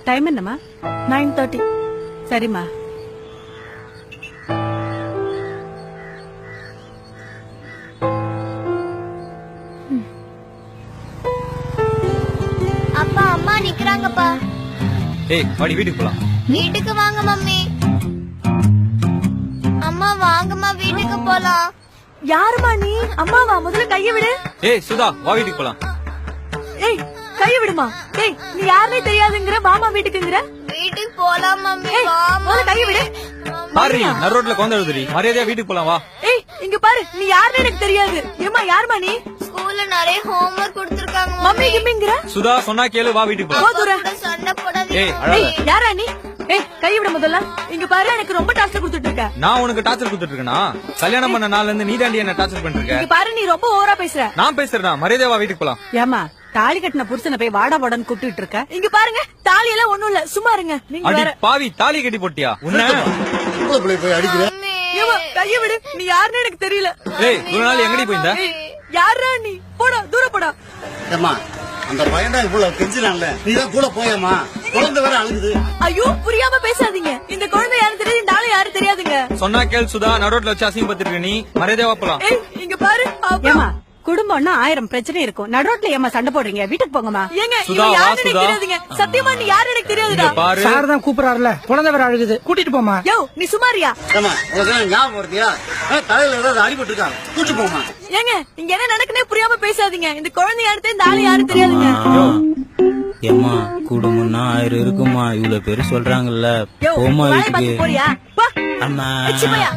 Time என்னம்மா? 9:30. சரிம்மா. அப்பா அம்மா நிக்கறாங்கப்பா. ஏய் வாடி வீட்டுக்கு போலாம். வீட்டுக்கு வாங்க மம்மி. அம்மா வாங்கம்மா வீட்டுக்கு போலாம். யாருமா நீ? அம்மாவா? முதல்ல கைய விடு. ஏய் சுதா வா வீட்டுக்கு போலாம். ஏய் கைய விடுமா. டேய் நீ யாருனே தெரியாதுங்கற மாமா வீட்டுக்குங்கற. வீட்டுக்கு போலாம் மம்மி. வா முதல்ல கைய விடு. பாரு நடு ரோட்ல கொண்டு எழுதுடி. மரியாதையா வீட்டுக்கு போலாம் வா. ஏய் இங்க பாரு நீ யாருனே எனக்கு தெரியாது. ஏமா யாருமா நீ? ஸ்கூல்ல நிறைய ஹோம்வொர்க் கொடுத்திருக்காங்க மம்மி கிம்மிங்கற. சுதா சொன்னா கேளு வா வீட்டுக்கு போலாம். போதுற. சண்டை போடாதீங்க. ஏய் அழாத. யாரா நீ? ஏய் கைய விடு முதல்ல. இங்க பாரு எனக்கு ரொம்ப டார்ச்சர் கொடுத்துட்டு இருக்க. நான் உனக்கு டார்ச்சர் கொடுத்துட்டு இருக்கேனா? கல்யாணம் பண்ண நாள்ல இருந்து நீ தாண்டி என்ன டார்ச்சர் பண்ணிட்டு இருக்க. இங்க பாரு நீ ரொம்ப ஓவரா பேசுற. நான் பேசுறேனா? மரியாதையா வா வீட்டுக்கு போலாம். ஏமா தாலி கட்டின புருஷனை போய் வாடா வாடன்னு கூப்பிட்டு இருக்க? இங்க பாருங்க தாலி எல்லாம் ஒண்ணும் இல்ல. சும்மா இருங்க. நீங்க அடி வேற. பாவி தாலி கட்டி போட்டியா? உன்ன போய் அடிக்கிற. ஏமா கைய விடு. நீ யாருனே எனக்கு தெரியல. ஏய் ஒரு நாள் எங்கடி போயிருந்த? யாரா நீ? போடா தூர போடா. ஏமா அந்த பையன் தான் இவ்வளவு கெஞ்சினான்ல, நீ தான் கூட போயம்மா. குழந்தை வேற அழுகுது. ஐயோ புரியாம பேசாதீங்க. இந்த குழந்தை யாரும் தெரியாது, இந்த ஆளு யாரும் தெரியாதுங்க. சொன்னா கேள் சுதா நடு வச்சு அசிங்கப்பட்டிருக்க நீ. மரியாதையா வா போலாம். ஏய் இங்க பாரு. ஏமா குடும்பம்னா 1000 பிரச்சனை இருக்கும். நடுரோட்ல ஏமா சண்டை போடுறீங்க? வீட்டுக்கு போங்கம்மா. ஏங்க சுதா, இவன் வா, யாருன்னு எனக்கு சுதா. தெரியாதுங்க. சத்தியமா நீ யாரு எனக்கு தெரியாதுடா. இங்க பாரு சார் தான் கூப்பிடறாருல, குழந்தை வேற அழுகுது, கூட்டிட்டு போமா. யோ நீ சுமாரியா? ஏமா உனக்கு ஞாபகம் வருதியா? தலையில ஏதாவது அடிபட்டு இருக்காங்க, கூட்டு போமா. ஏங்க இங்க என்ன நடக்குனே புரியாம பேசாதீங்க. இந்த குழந்தை யாரு தெரியும், இந்த ஆளு யாரும் தெரியாதுங்க. ஏமா குடும்பம்னா 1000 இருக்குமா, இவ்வளவு பேரு சொல்றாங்கல்ல. யோ போமா வாயை வீட்டுக்கு. பார்த்து போறியா? போ. அம்மா எச்சி போயா.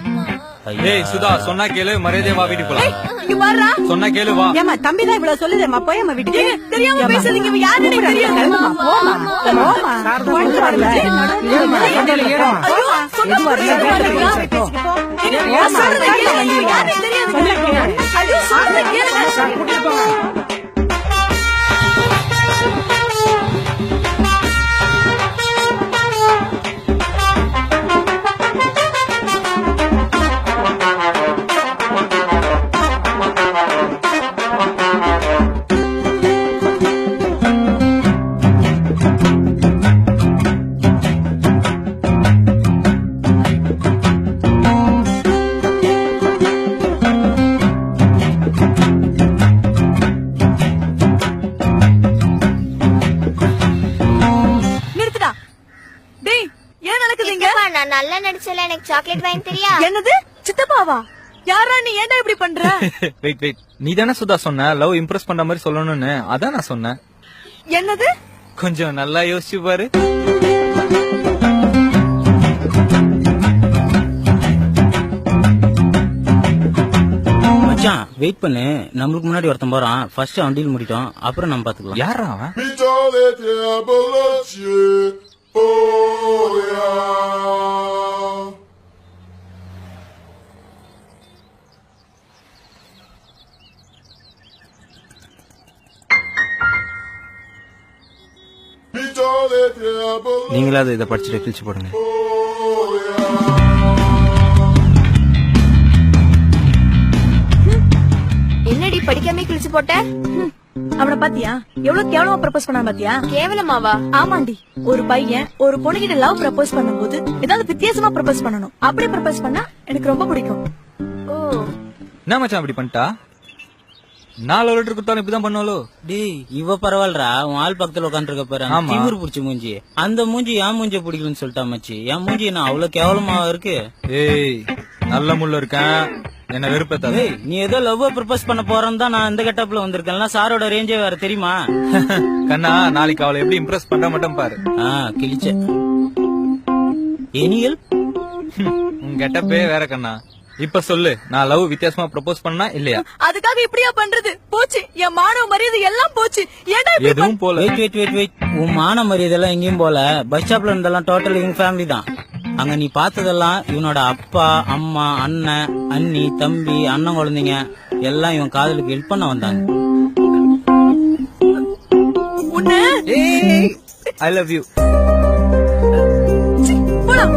ஏய் சுதா சொன்னா கேளு. மரியாதையா வா வீட்டுக்கு ஏய் போலாம். இங்க பாருடா. சொன்னா கேளு வா. ஏமா தம்பி தான் இவ்வளவு சொல்லுதேம்மா. போயம்மா வீட்டுக்கு. ஏங்க தெரியாம பேசாதீங்க. இவன் யாருன்னு எனக்கு தெரியாது. கிளம்புமா, போமா போமா. கொண்டு வரல. ஏறுமா, வண்டியில ஏறுமா. ஐயோ சொன்னா புரியாதுடா. ஏங்க நான் சொல்றத கேளுங்க. யாருன்னு தெரியாதுங்க. ஐயோ சொல்றத கேளுங்க. கூட்டிட்டு போங்க. நிறுத்துடா. டேய் என்ன நடக்குது இங்க? சித்தப்பா, நான் நல்லா நடிச்சல, எனக்கு சாக்லேட் வாங்கி தெரியா? என்னது சித்தப்பாவா? யாரா நீ? ஏன்டா இப்படி பண்ற? வெயிட் வெயிட் நீ தானே சுதா சொன்ன லவ் இம்ப்ரெஸ் பண்ற மாதிரி சொல்லணும்னு? அதான் நான் சொன்னேன். என்னது? கொஞ்சம் நல்லா யோசிச்சு பாரு. மச்சான் வெயிட் பண்ணு, நம்மளுக்கு முன்னாடி ஒருத்தன் போறான். ஃபர்ஸ்ட் அவன் டீல் முடிட்டோம், அப்புறம் நம்ம பாத்துக்கலாம். யாரா அவன்? நீங்களாவது இதை படிச்சுட்டு கிழிச்சு போடுங்க. என்னடி படிக்காம கிழிச்சு போட்ட? அவனை பாத்தியா? எவ்வளவு கேவலமா ப்ரப்போஸ் பண்ணா பாத்தியா? கேவலமாவா? ஆமாண்டி. ஒரு பையன் ஒரு பொண்ணுகிட்ட லவ் ப்ரப்போஸ் பண்ணும்போது ஏதாவது வித்தியாசமா ப்ரப்போஸ் பண்ணணும். அப்படி ப்ரப்போஸ் பண்ணா எனக்கு ரொம்ப பிடிக்கும். ஓ என்ன மச்சான் அப்படி பண்ணிட்டா? 4 லிட்டர் கொடுத்தாலும் இப்படிதான் பண்ணுவாளோ? டேய் இவ பரவாயில்லடா, உன் ஆள் பக்கத்துல உட்காந்துருக்க பாரு, ஆமா. திமிரு பிடிச்ச மூஞ்சி. அந்த மூஞ்சி என் மூஞ்சி பிடிக்கலன்னு சொல்லிட்டா மச்சி. என் மூஞ்சி என்ன அவ்வளவு கேவலமா இருக்கு? ஏய் நல்ல முள்ள இருக்கேன், என்ன வெறுப்பேத்தாது. ஏய் நீ ஏதோ லவ் ப்ரப்போஸ் பண்ண போறன்னு தான் நான் இந்த கெட்டப்ல வந்திருக்கேன். சாரோட ரேஞ்சே வேற தெரியுமா? கண்ணா நாளைக்கு அவளை எப்படி இம்ப்ரெஸ் பண்ற மட்டும் பாரு. கிழிச்ச எனி ஹெல்ப்? உன் கெட்டப்பே வேற கண்ணா. இப்ப சொல்லு, நான் லவ் வித்தியாசமா ப்ரப்போஸ் பண்ணா இல்லையா? அதுக்காக இப்படியா பண்றது? போச்சு என் மானவ மரியாதை எல்லாம் போச்சு. ஏன்டா இப்படி எதுவும் போல. வெயிட் உன் மான மரியாதை எல்லாம் எங்கேயும் போல. பஸ் ஸ்டாப்ல இருந்தெல்லாம் டோட்டல் இவங்க ஃபேமிலி தான். அங்க நீ பார்த்ததெல்லாம் இவனோட அப்பா அம்மா அண்ணன் அண்ணி தம்பி அண்ணன் குழந்தைங்க எல்லாம் இவன் காதலுக்கு ஹெல்ப் பண்ண வந்தாங்க. உன்ன ஐ லவ் யூ. போலாம்.